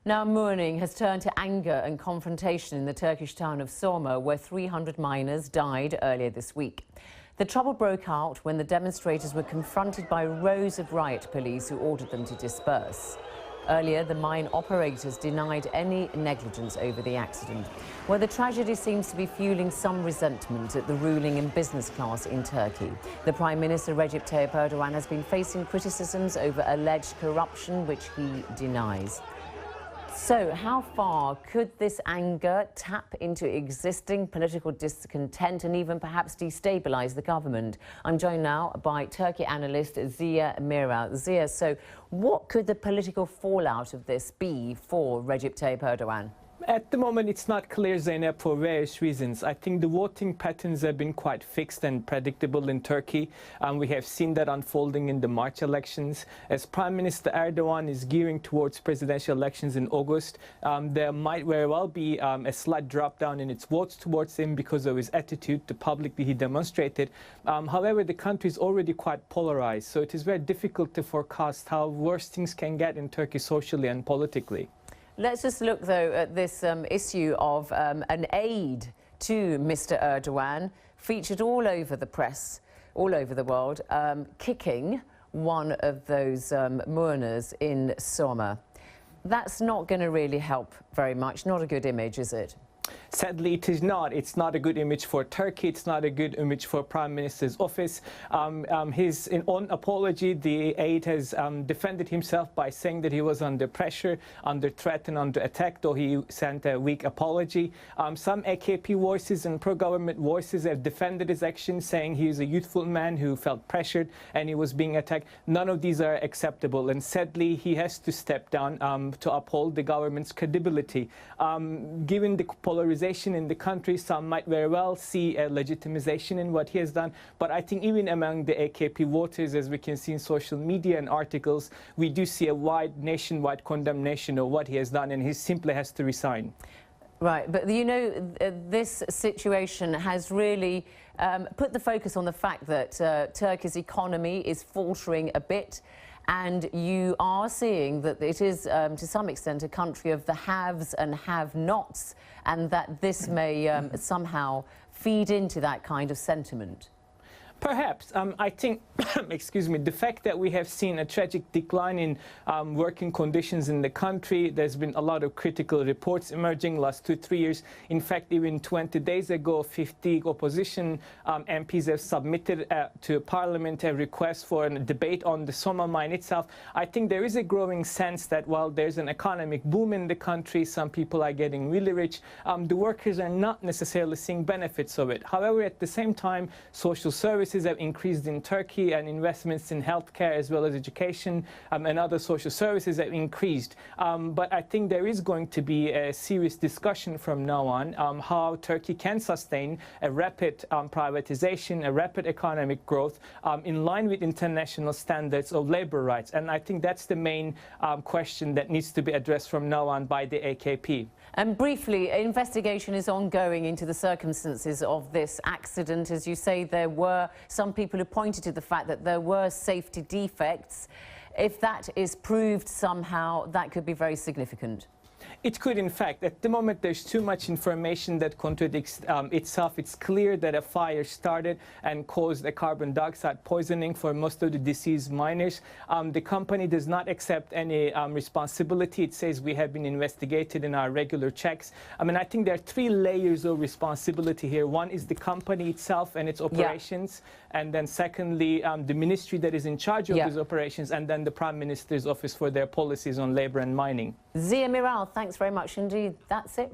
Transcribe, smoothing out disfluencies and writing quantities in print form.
Now mourning has turned to anger and confrontation in the Turkish town of Soma, where 300 miners died earlier this week. The trouble broke out when the demonstrators were confronted by rows of riot police who ordered them to disperse. Earlier, the mine operators denied any negligence over the accident. Well, the tragedy seems to be fueling some resentment at the ruling and business class in Turkey. The Prime Minister Recep Tayyip Erdogan has been facing criticisms over alleged corruption, which he denies. So, how far could this anger tap into existing political discontent and even perhaps destabilise the government? I'm joined now by Turkey analyst Ziya Meral. Ziya, so what could the political fallout of this be for Recep Tayyip Erdogan? At the moment, it's not clear, Zainab, for various reasons. I think the voting patterns have been quite fixed and predictable in Turkey. We have seen that unfolding in the March elections. As Prime Minister Erdogan is gearing towards presidential elections in August, there might very well be a slight drop down in its votes towards him because of his attitude to publicly he demonstrated. However, the country is already quite polarized, so it is very difficult to forecast how worse things can get in Turkey socially and politically. Let's just look, though, at this issue of an aide to Mr. Erdogan, featured all over the press, all over the world, kicking one of those mourners in Soma. That's not going to really help very much. Not a good image, is it? Sadly, it is not. It's not a good image for Turkey. It's not a good image for Prime Minister's office. His own apology, the aide has defended himself by saying that he was under pressure, under threat and under attack, though he sent a weak apology. Some AKP voices and pro-government voices have defended his actions, saying he is a youthful man who felt pressured and he was being attacked. None of these are acceptable, and sadly, he has to step down to uphold the government's credibility. Given the polarization in the country, some might very well see a legitimization in what he has done. But I think even among the AKP voters, as we can see in social media and articles, we do see a nationwide condemnation of what he has done, and he simply has to resign. Right, but you know, this situation has really put the focus on the fact that Turkey's economy is faltering a bit. And you are seeing that it is, to some extent, a country of the haves and have-nots, and that this may somehow feed into that kind of sentiment. Perhaps. I think, excuse me, the fact that we have seen a tragic decline in working conditions in the country, there's been a lot of critical reports emerging last 2-3 years. In fact, even 20 days ago, 50 opposition MPs have submitted to Parliament a request for a debate on the Soma mine itself. I think there is a growing sense that while there's an economic boom in the country, some people are getting really rich, the workers are not necessarily seeing benefits of it. However, at the same time, social services have increased in Turkey, and investments in healthcare as well as education and other social services have increased. But I think there is going to be a serious discussion from now on how Turkey can sustain a rapid privatization, a rapid economic growth in line with international standards of labor rights. And I think that's the main question that needs to be addressed from now on by the AKP. And briefly, investigation is ongoing into the circumstances of this accident. As you say, there were some people who pointed to the fact that there were safety defects. If that is proved somehow, that could be very significant. It could, in fact. At the moment, there's too much information that contradicts itself. It's clear that a fire started and caused a carbon dioxide poisoning for most of the deceased miners. The company does not accept any responsibility. It says we have been investigated in our regular checks. I mean, I think there are 3 layers of responsibility here. One is the company itself and its operations. Yeah. And then secondly, the ministry that is in charge of these operations, and then the Prime Minister's office for their policies on labor and mining. Ziya Meral, thanks very much indeed. That's it.